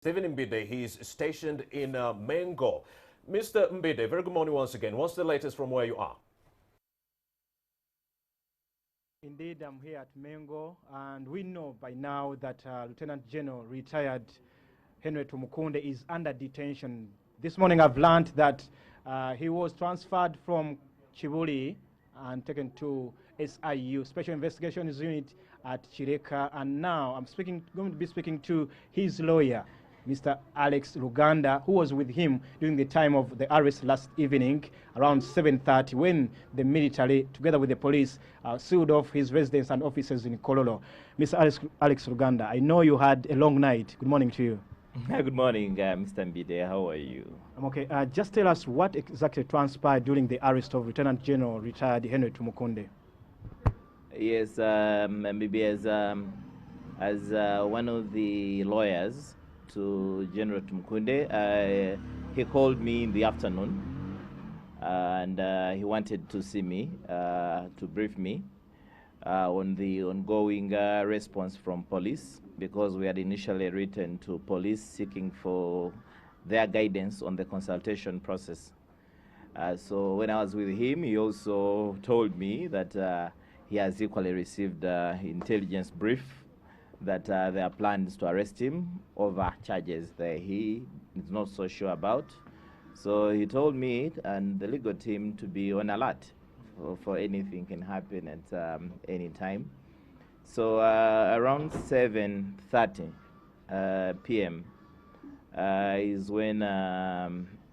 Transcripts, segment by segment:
Stephen Mbide, he's stationed in Mengo. Mr. Mbide, very good morning once again. What's the latest from where you are? Indeed, I'm here at Mengo, and we know by now that Lieutenant General retired Henry Tumukunde is under detention. This morning I've learned that he was transferred from Chibuli and taken to SIU, Special Investigations Unit at Chireka, and now I'm going to be speaking to his lawyer, Mr. Alex Ruganda, who was with him during the time of the arrest last evening around 7:30 when the military, together with the police, sealed off his residence and offices in Kololo. Mr. Alex Ruganda, I know you had a long night. Good morning to you. Good morning, Mr. Mbide. How are you? I'm okay. Just tell us what exactly transpired during the arrest of Lieutenant General retired Henry Tumukunde. Yes, maybe as one of the lawyers to General Tumukunde, he called me in the afternoon, and he wanted to see me to brief me on the ongoing response from police, because we had initially written to police seeking for their guidance on the consultation process. So when I was with him, he also told me that he has equally received intelligence brief that there are plans to arrest him over charges that he is not so sure about. So he told me and the legal team to be on alert for anything can happen at any time. So around 7:30 p.m. Is when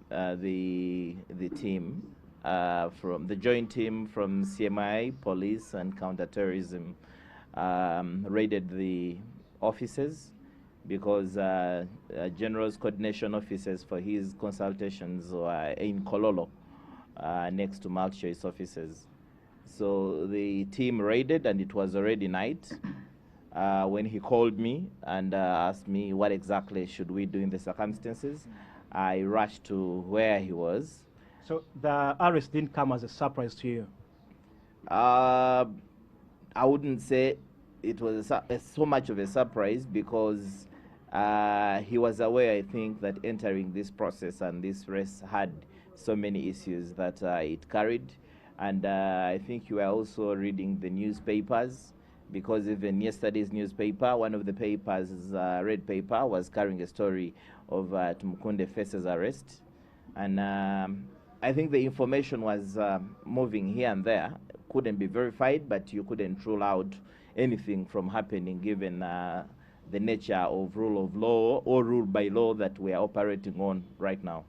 the team from the joint team from CMI, police and counterterrorism raided the offices, because General's coordination offices for his consultations were in Kololo, next to Malchoice offices. So the team raided, and it was already night when he called me and asked me what exactly should we do in the circumstances. I rushed to where he was. So the arrest didn't come as a surprise to you? I wouldn't say it was so much of a surprise, because he was aware, I think, that entering this process and this race had so many issues that it carried. And I think you were also reading the newspapers, because even yesterday's newspaper, one of the papers, red paper, was carrying a story of Tumukunde faces arrest. And I think the information was moving here and there, couldn't be verified, but you couldn't rule out anything from happening, given the nature of rule of law or rule by law that we are operating on right now.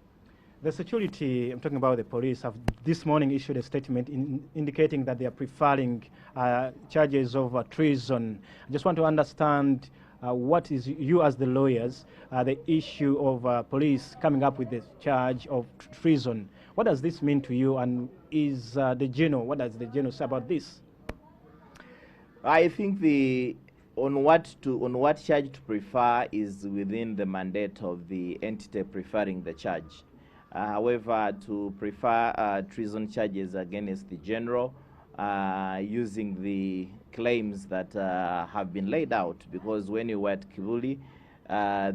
The security, I'm talking about the police, have this morning issued a statement indicating that they are preferring charges of treason. I just want to understand what is, you as the lawyers, the issue of police coming up with the charge of treason. What does this mean to you, and is the general, what does the general say about this? I think on what charge to prefer is within the mandate of the entity preferring the charge. However, to prefer treason charges against the general, using the claims that have been laid out, because when you were at Kibuli,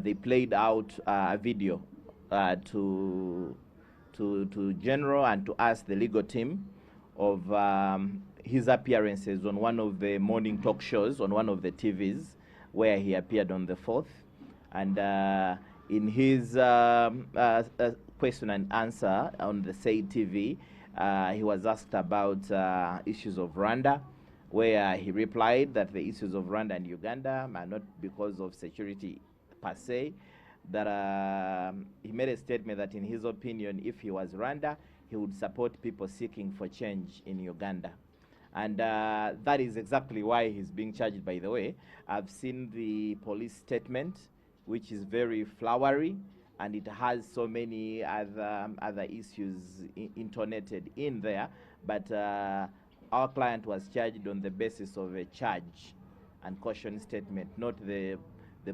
they played out a video to general and to us, the legal team, of his appearances on one of the morning talk shows on one of the TVs, where he appeared on the 4th. And in his question and answer on the said TV, he was asked about issues of Rwanda, where he replied that the issues of Rwanda and Uganda are not because of security per se, that he made a statement that in his opinion, if he was Rwanda, he would support people seeking for change in Uganda. And that is exactly why he's being charged, by the way. I've seen the police statement, which is very flowery, and it has so many other issues intonated in there. But our client was charged on the basis of a charge and caution statement, not the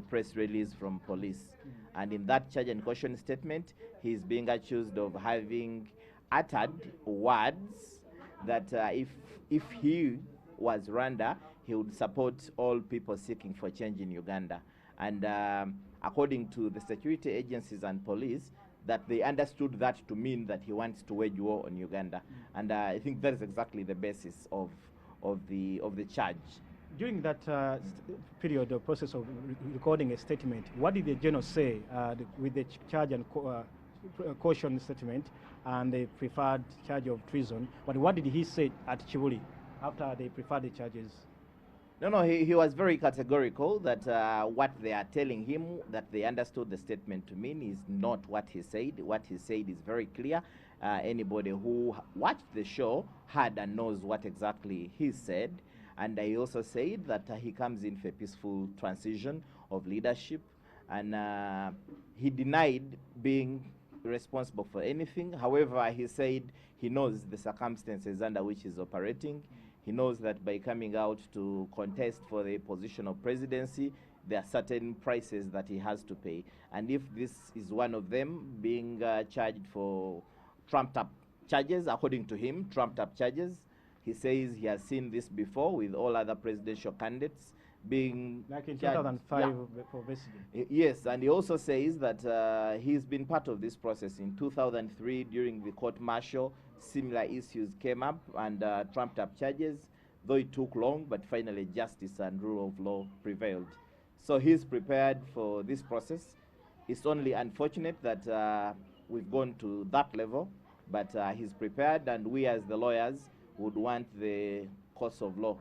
press release from police. And in that charge and caution statement, he's being accused of having uttered words that if he was Rwanda, he would support all people seeking for change in Uganda. And according to the security agencies and police, that they understood that to mean that he wants to wage war on Uganda. And I think that is exactly the basis of the charge. During that period, the process of recording a statement, what did the general say with the charge and caution statement and the preferred charge of treason? But what did he say at Chibuli after they preferred the charges? No, he was very categorical that what they are telling him that they understood the statement to mean is not what he said. What he said is very clear. Anybody who watched the show heard and knows what exactly he said. And he also said that he comes in for a peaceful transition of leadership. And he denied being responsible for anything. However, he said he knows the circumstances under which he's operating. He knows that by coming out to contest for the position of presidency, there are certain prices that he has to pay. And if this is one of them, being charged for trumped-up charges, according to him, trumped-up charges, he says he has seen this before with all other presidential candidates being like in charged. 2005 for Besigye. Yes, and he also says that he's been part of this process. In 2003, during the court-martial, similar issues came up and trumped-up charges, though it took long, but finally justice and rule of law prevailed. So he's prepared for this process. It's only unfortunate that we've gone to that level, but he's prepared, and we as the lawyers would want the course of law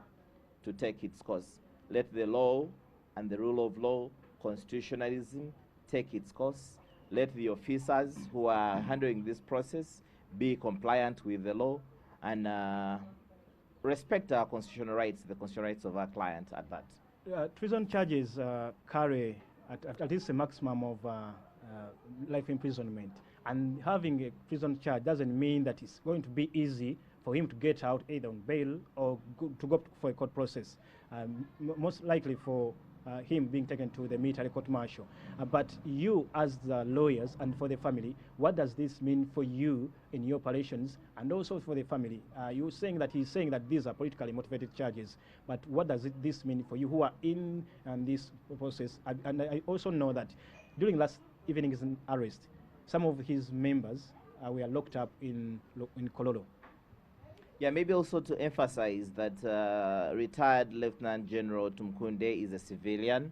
to take its course. Let the law and the rule of law, constitutionalism, take its course. Let the officers who are handling this process be compliant with the law and respect our constitutional rights, the constitutional rights of our client at that. Treason charges carry at least a maximum of life imprisonment. And having a prison charge doesn't mean that it's going to be easy for him to get out either on bail or to go for a court process. Most likely for him being taken to the military court-martial. But you as the lawyers and for the family, what does this mean for you in your operations and also for the family? You're saying that he's saying that these are politically motivated charges, but what does this mean for you who are in this process? And I also know that during last evening's arrest, some of his members were locked up in Kololo. Yeah, maybe also to emphasize that retired Lieutenant General Tumukunde is a civilian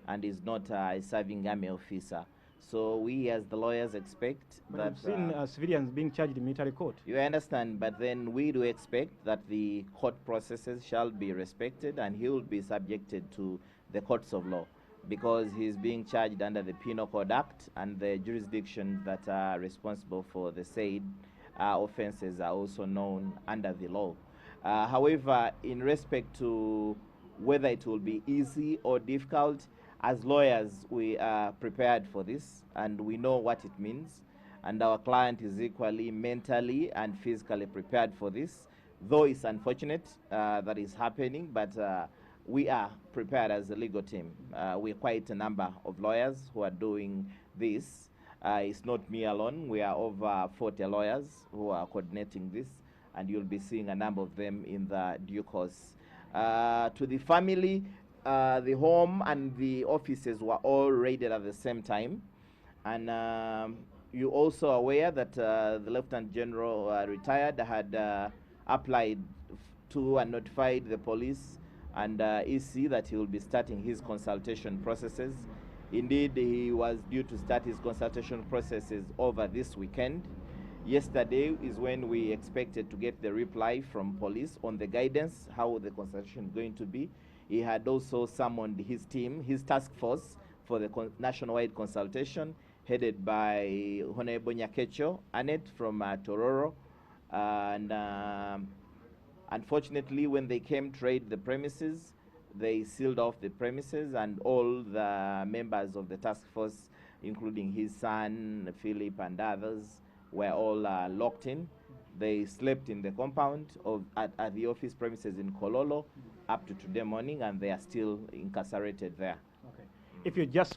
and is not a serving army officer. So we as the lawyers expect but that... I've seen civilians being charged in military court. You understand, but then we do expect that the court processes shall be respected and he will be subjected to the courts of law because he's being charged under the Penal Code Act and the jurisdictions that are responsible for the said offenses are also known under the law. However, in respect to whether it will be easy or difficult, as lawyers, we are prepared for this and we know what it means. And our client is equally mentally and physically prepared for this. Though it's unfortunate that is happening, but we are prepared as a legal team. We're quite a number of lawyers who are doing this. It's not me alone. We are over 40 lawyers who are coordinating this, and you'll be seeing a number of them in the due course. To the family, the home and the offices were all raided at the same time. And you're also aware that the Lieutenant General retired had applied to and notified the police and EC that he will be starting his consultation processes. Indeed, he was due to start his consultation processes over this weekend. Yesterday is when we expected to get the reply from police on the guidance, how the consultation is going to be. He had also summoned his team, his task force for the nationwide consultation, headed by Honorable Nyakecho Annette from Tororo. And unfortunately, when they came to raid the premises, they sealed off the premises and all the members of the task force, including his son, Philip, and others, were all locked in. They slept in the compound at the office premises in Kololo up to today morning, and they are still incarcerated there. Okay. If you're just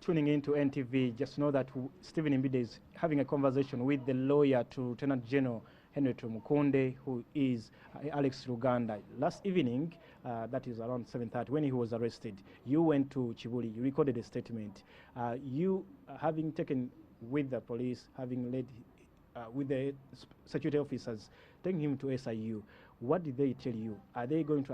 tuning into NTV, just know that Stephen Mbide is having a conversation with the lawyer to Lieutenant General Henry Tumukunde, who is Alex Ruganda. Last evening, that is around 7:30, when he was arrested, you went to Chibuli, you recorded a statement. You, having taken with the police, having led with the security officers, taking him to SIU, what did they tell you? Are they going to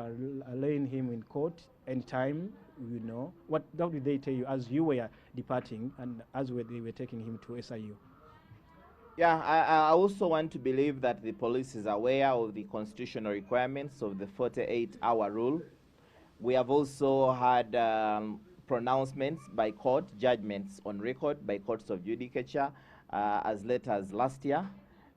arraign him in court anytime? You know, what did they tell you as you were departing and as they were taking him to SIU? Yeah, I also want to believe that the police is aware of the constitutional requirements of the 48-hour rule. We have also had pronouncements by court, judgments on record by courts of judicature as late as last year,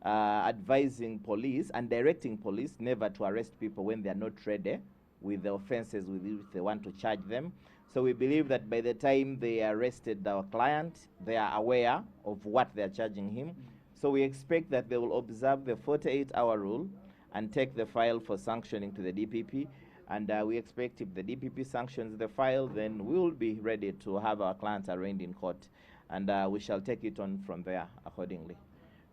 advising police and directing police never to arrest people when they are not ready with the offenses with which they want to charge them. So we believe that by the time they arrested our client, they are aware of what they are charging him. So we expect that they will observe the 48-hour rule and take the file for sanctioning to the DPP. And we expect if the DPP sanctions the file, then we will be ready to have our clients arraigned in court. And we shall take it on from there accordingly.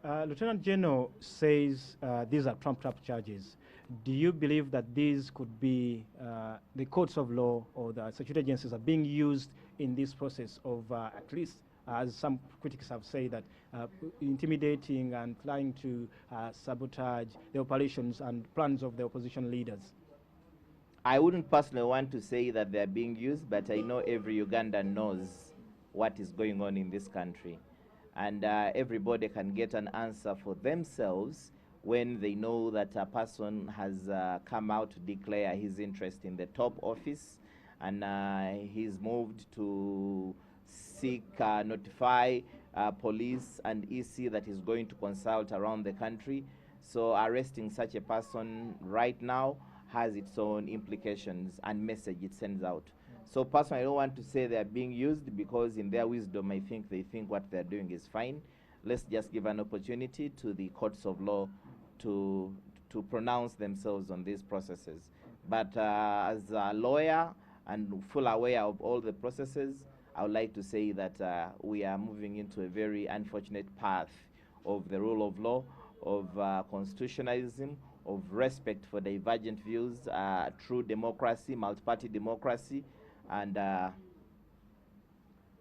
Lieutenant General says these are trumped-up charges. Do you believe that these could be the courts of law or the security agencies are being used in this process of at least, as some critics have said, that intimidating and trying to sabotage the operations and plans of the opposition leaders? I wouldn't personally want to say that they're being used, but I know every Ugandan knows what is going on in this country. And everybody can get an answer for themselves when they know that a person has come out to declare his interest in the top office, and he's moved to seek, notify police and EC that he's going to consult around the country. So arresting such a person right now has its own implications and message it sends out. So personally, I don't want to say they're being used, because in their wisdom, I think they think what they're doing is fine. Let's just give an opportunity to the courts of law to pronounce themselves on these processes. But as a lawyer and full aware of all the processes, I would like to say that we are moving into a very unfortunate path of the rule of law, of constitutionalism, of respect for divergent views, true democracy, multi-party democracy, and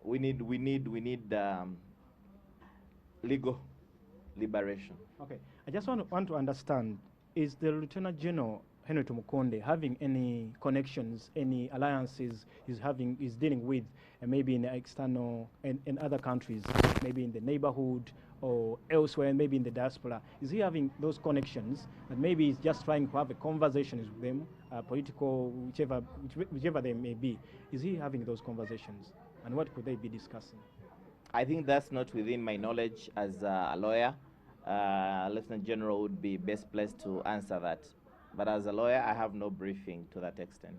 we need legal liberation. Okay, I just want to understand, is the Lieutenant General Henry Tumukunde having any connections, any alliances is dealing with, maybe in the external in other countries, maybe in the neighborhood or elsewhere, maybe in the diaspora? Is he having those connections, and maybe he's just trying to have a conversations with them, political, whichever they may be? Is he having those conversations, and what could they be discussing? I think that's not within my knowledge as a lawyer. Lieutenant General would be best placed to answer that. But as a lawyer, I have no briefing to that extent.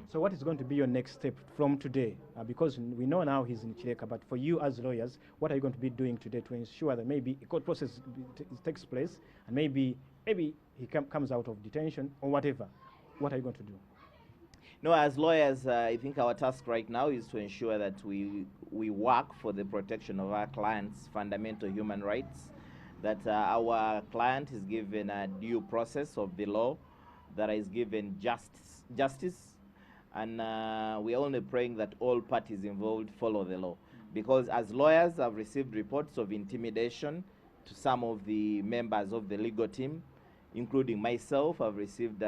So what is going to be your next step from today? Because we know now he's in Chileka, but for you as lawyers, what are you going to be doing today to ensure that maybe a court process takes place, and maybe he comes out of detention or whatever? What are you going to do? No, as lawyers, I think our task right now is to ensure that we work for the protection of our clients' fundamental human rights, that our client is given a due process of the law, that is given justice, and we're only praying that all parties involved follow the law. Because as lawyers, I've received reports of intimidation to some of the members of the legal team, including myself. I've received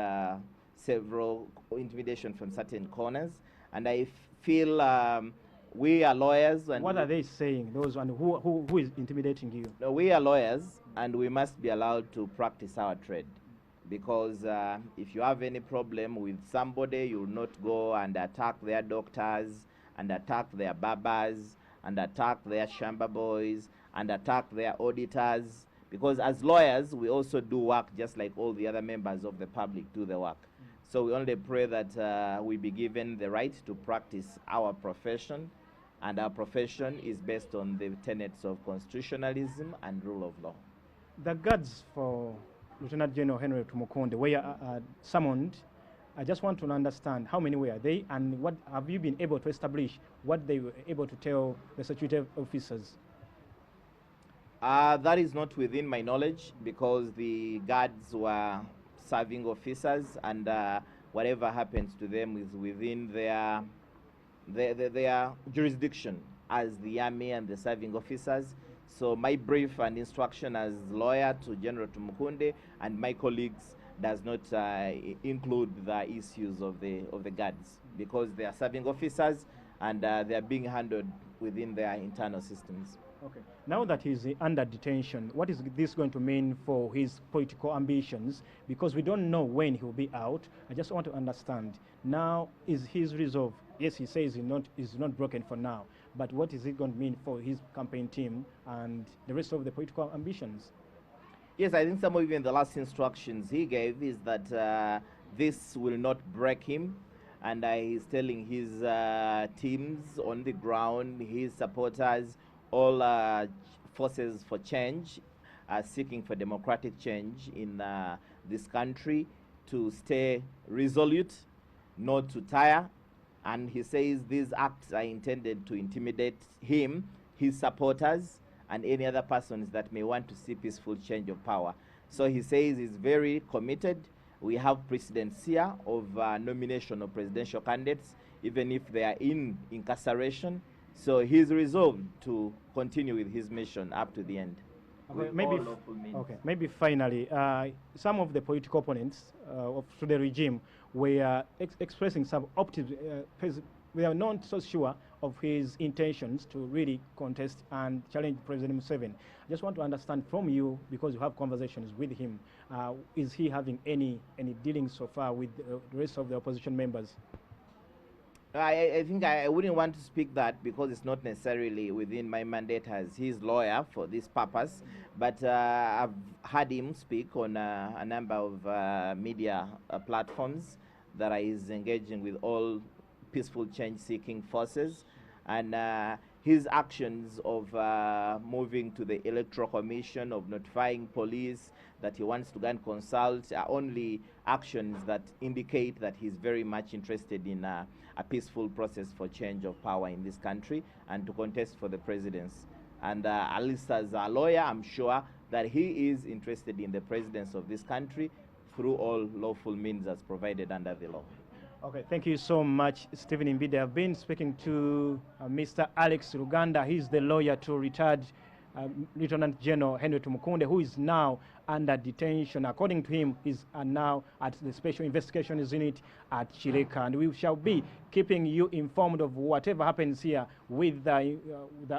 several intimidation from certain corners, and I feel we are lawyers. And what are they saying? Those one who is intimidating you? No, we are lawyers, and we must be allowed to practice our trade. Because if you have any problem with somebody, you will not go and attack their doctors, and attack their barbers, and attack their shamba boys, and attack their auditors. Because as lawyers, we also do work just like all the other members of the public do the work. So we only pray that we be given the right to practice our profession, and our profession is based on the tenets of constitutionalism and rule of law. The guards for Lieutenant General Henry Tumukunde were summoned. I just want to understand how many were they, and what have you been able to establish, what they were able to tell the security officers? That is not within my knowledge because the guards were serving officers, and whatever happens to them is within their jurisdiction as the army and the serving officers. So my brief and instruction as lawyer to General Tumukunde and my colleagues does not include the issues of the guards because they are serving officers and they are being handled within their internal systems. Okay. Now that he's under detention, what is this going to mean for his political ambitions? Because we don't know when he'll be out. I just want to understand. Now, is his resolve? Yes, he says he's not broken for now. But what is it going to mean for his campaign team and the rest of the political ambitions? Yes, I think some of even the last instructions he gave is that this will not break him, and he's telling his teams on the ground, his supporters, all forces for change, seeking for democratic change in this country, to stay resolute, not to tire. And he says these acts are intended to intimidate him, his supporters, and any other persons that may want to see peaceful change of power. So he says he's very committed. We have precedents here of nomination of presidential candidates, even if they are in incarceration. So he's resolved to continue with his mission up to the end. Okay, maybe finally, some of the political opponents to the regime were expressing some optimism. We are not so sure of his intentions to really contest and challenge President Museveni. I just want to understand from you, because you have conversations with him, is he having any dealings so far with the rest of the opposition members? I think I wouldn't want to speak that because it's not necessarily within my mandate as his lawyer for this purpose. But I've heard him speak on a number of media platforms that is engaging with all peaceful change-seeking forces. And his actions of moving to the Electoral Commission, of notifying police that he wants to go and consult, are only actions that indicate that he's very much interested in a peaceful process for change of power in this country and to contest for the presidency. And at least as a lawyer, I'm sure that he is interested in the presidency of this country through all lawful means as provided under the law. Okay, thank you so much, Stephen Mbide. I've been speaking to Mr. Alex Ruganda. He's the lawyer to retired Lieutenant General Henry Tumukunde, who is now under detention. According to him, he's now at the Special Investigations Unit at Chileka. And we shall be keeping you informed of whatever happens here with the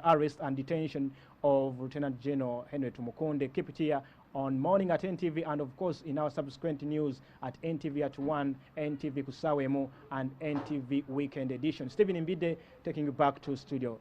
arrest and detention of Lieutenant General Henry Tumukunde. Keep it here on Morning at NTV, and of course in our subsequent news at NTV at 1, NTV Kusawemo, and NTV Weekend Edition. Stephen Mbide taking you back to studio.